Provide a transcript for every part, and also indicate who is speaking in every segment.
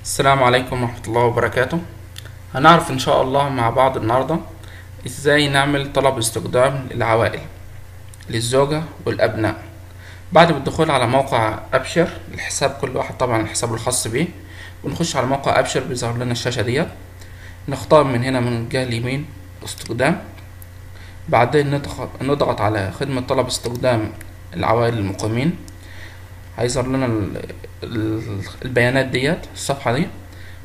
Speaker 1: السلام عليكم ورحمة الله وبركاته. هنعرف إن شاء الله مع بعض النهاردة إزاي نعمل طلب استخدام للعوائل للزوجة والأبناء بعد الدخول على موقع أبشر. الحساب كل واحد طبعا الحساب الخاص بيه. بنخش على موقع أبشر بيظهر لنا الشاشة ديت، نختار من هنا من الجهة اليمين استخدام، بعدين نضغط على خدمة طلب استخدام العوائل المقيمين. هيظهر لنا البيانات ديت الصفحة دي.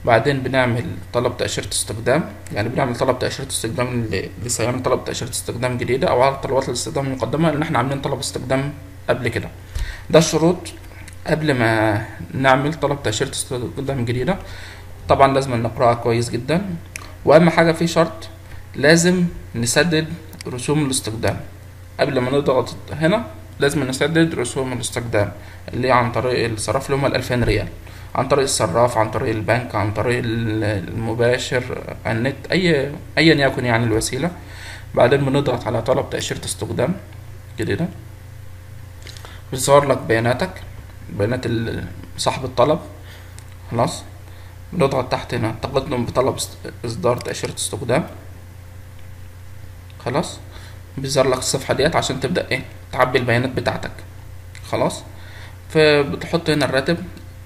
Speaker 1: بعدين بنعمل طلب تأشيرة استخدام، يعني بنعمل طلب تأشيرة استخدام اللي لسه هيعمل طلب تأشيرة استخدام جديدة أو على طلبات الاستخدام المقدمة لأن احنا عاملين طلب استخدام قبل كده. ده الشروط قبل ما نعمل طلب تأشيرة استخدام جديدة. طبعا لازم نقرأها كويس جدا، وأهم حاجة في شرط لازم نسدد رسوم الاستخدام قبل ما نضغط هنا. لازم نسدد رسوم الاستخدام اللي هي عن طريق الصراف اللي هما ال2000 ريال، عن طريق الصراف، عن طريق البنك، عن طريق المباشر، النت، ايا يكن يعني الوسيلة. بعدين بنضغط على طلب تأشيرة استخدام جديدة، بيظهر لك بياناتك، بيانات صاحب الطلب. خلاص، بنضغط تحت هنا تقدم بطلب إصدار تأشيرة استخدام. خلاص، بيظهر لك الصفحة ديت عشان تبدأ تعبي البيانات بتاعتك. خلاص، فبتحط هنا الراتب.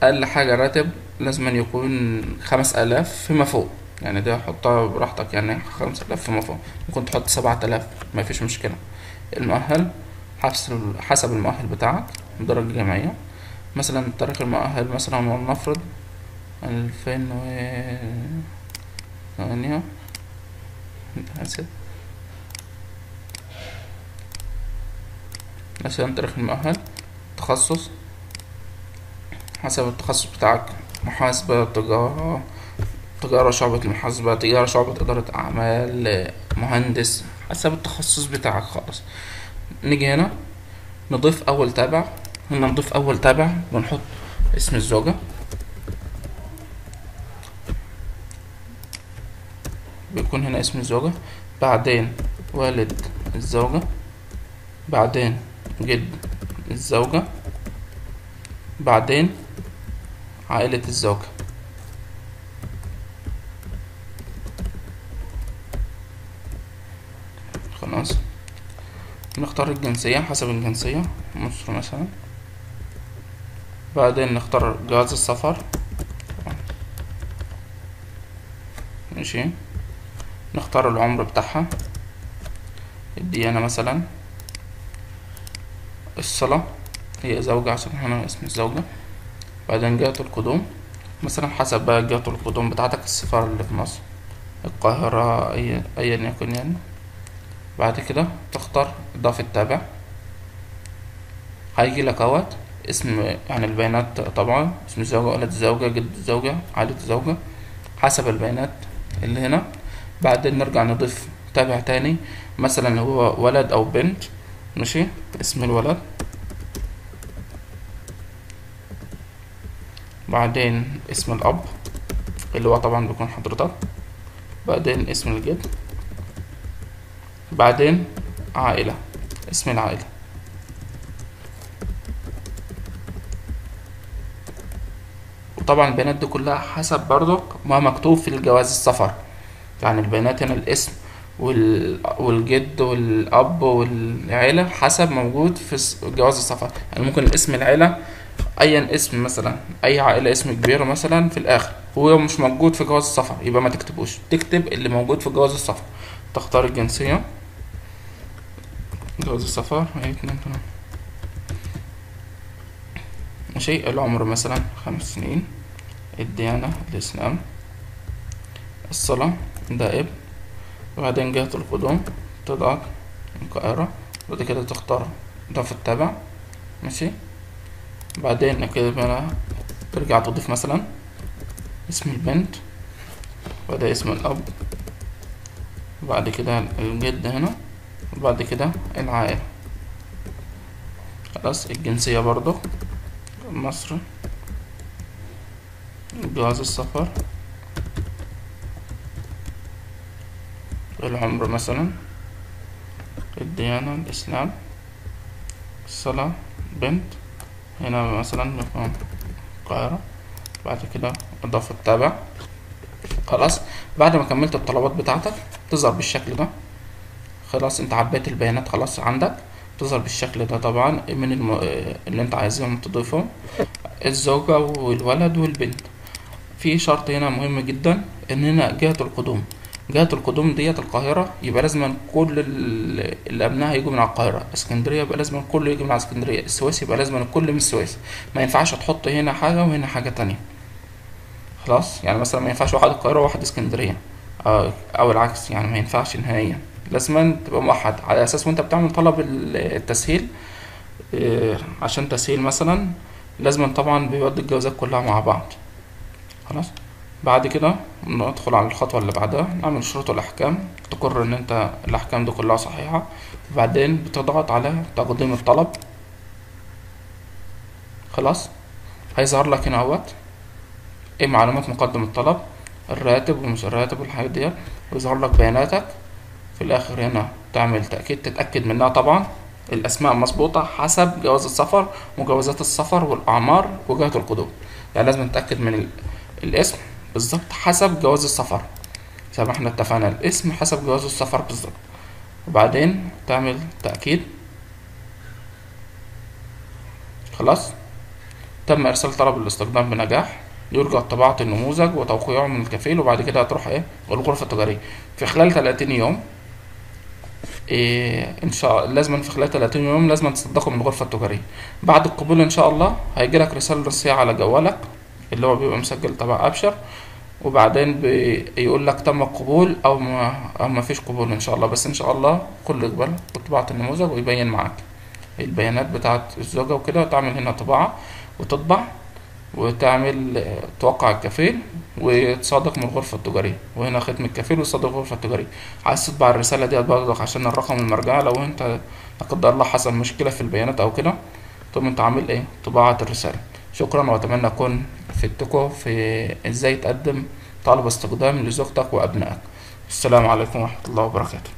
Speaker 1: أقل حاجة الراتب لازم يكون 5000 فيما فوق، يعني ده حطها براحتك، يعني 5000 فيما فوق. ممكن تحط 7000، ما فيش مشكلة. المؤهل حسب المؤهل بتاعك، درجة جامعية. مثلا تاريخ المؤهل مثلا ولنفرض 2008. مثلا تاريخ المؤهل. تخصص حسب التخصص بتاعك، محاسبة، تجارة شعبة المحاسبة، تجارة شعبة إدارة أعمال، مهندس، حسب التخصص بتاعك خالص. نيجي هنا نضيف أول تابع. هنا نضيف أول تابع، بنحط اسم الزوجة، بيكون هنا اسم الزوجة، بعدين والد الزوجة، بعدين جد الزوجة، بعدين عائلة الزوجة. خلاص، نختار الجنسية حسب الجنسية، مصر مثلا. بعدين نختار جواز السفر، ماشي. نختار العمر بتاعها، الديانة مثلا، الصلة، هي زوجة عشان هنا اسم الزوجة. بعدين جهة القدوم، مثلا حسب بقى جهة القدوم بتاعتك، السفارة اللي في مصر، القاهرة، أيا يكن يعني. بعد كده تختار إضافة تابع. هيجي لك اهوت اسم، يعني البيانات طبعا اسم الزوجة، ولد الزوجة، جد الزوجة، عائلة الزوجة، حسب البيانات اللي هنا. بعدين نرجع نضيف تابع تاني، مثلا هو ولد أو بنت، ماشي، اسم الولد. بعدين اسم الأب اللي هو طبعا بيكون حضرتك. بعدين اسم الجد. بعدين عائلة، اسم العائلة. وطبعا البيانات دي كلها حسب برضك ما مكتوب في الجواز السفر، يعني البيانات هنا الاسم والجد والأب والعيلة حسب موجود في جواز السفر. يعني ممكن اسم العيلة أيا اسم، مثلا أي عائلة اسم كبير مثلا في الآخر هو مش موجود في جواز السفر، يبقى ما تكتبوش، تكتب اللي موجود في جواز السفر. تختار الجنسية، جواز السفر هي 2 ماشي. العمر مثلا 5 سنين. الديانة الإسلام. الصلة ده ابن. وبعدين جهة القدوم تضغط القاهرة. بعد كده تختار إضافة تابع، ماشي. بعدين كده بقى ترجع تضيف مثلا اسم البنت، وده اسم الأب، وبعد كده الجد هنا، وبعد كده العائلة. خلاص، الجنسية برضو مصر، جواز السفر، العمر مثلا، الديانة الإسلام، الصلاة بنت، هنا مثلا نكون القاهرة. بعد كده اضافة تابع. خلاص، بعد ما كملت الطلبات بتاعتك تظهر بالشكل ده. خلاص انت عبيت البيانات خلاص عندك، تظهر بالشكل ده طبعا من اللي انت عايزهم تضيفهم، الزوجة والولد والبنت. في شرط هنا مهم جدا، ان هنا جهة القدوم، جهة القدوم ديت القاهرة، يبقى لازم كل الأبناء هيجوا من على القاهرة. اسكندرية يبقى لازم الكل يجي من على اسكندرية. السويس يبقى لازم الكل من السويس. ما ينفعش تحط هنا حاجة وهنا حاجة تانية. خلاص، يعني مثلا ما ينفعش واحد القاهرة وواحد اسكندرية، أو العكس، يعني ما ينفعش نهائيا. لازم تبقى موحد على أساس وأنت بتعمل طلب التسهيل. عشان تسهيل مثلا لازم طبعا بيودي الجوازات كلها مع بعض. خلاص، بعد كده ندخل على الخطوة اللي بعدها، نعمل شروط الأحكام، تقر إن أنت الأحكام دي كلها صحيحة. وبعدين بتضغط على تقديم الطلب. خلاص، هيظهر لك هنا اهوت ايه معلومات مقدم الطلب، الراتب ومش الراتب والحاجات ديت، ويظهر لك بياناتك. في الآخر هنا تعمل تأكيد، تتأكد منها طبعا الأسماء مظبوطة حسب جواز السفر، وجوازات السفر والأعمار وجهة القدوم. يعني لازم تتأكد من الاسم بالظبط حسب جواز السفر، زي ما احنا اتفقنا الاسم حسب جواز السفر بالظبط. وبعدين تعمل تأكيد. خلاص، تم إرسال طلب الاستخدام بنجاح، يرجى طباعة النموذج وتوقيعه من الكفيل. وبعد كده هتروح الغرفة التجارية في خلال 30 يوم. ان شاء الله لازم في خلال 30 يوم لازم تصدقوا من الغرفة التجارية. بعد القبول ان شاء الله هيجي لك رسالة نصية على جوالك اللي هو بيبقى مسجل تبع ابشر، وبعدين بيقول لك تم القبول او ما فيش قبول ان شاء الله. بس ان شاء الله كل اقبال وطباعة النموذج ويبين معاك البيانات بتاعت الزوجة وكده، وتعمل هنا طباعة وتطبع وتعمل توقع الكفيل وتصادق من الغرفة التجارية، وهنا ختم الكفيل وتصادق الغرفة التجارية. عايز تطبع الرسالة دي برضك عشان الرقم المرجعي لو انت لا قدر الله حصل مشكلة في البيانات او كده، تقوم انت عامل ايه طباعة الرسالة. شكرا، واتمنى اكون فدتكم في ازاي تقدم طلب استخدام لزوجتك وابنائك. السلام عليكم ورحمة الله وبركاته.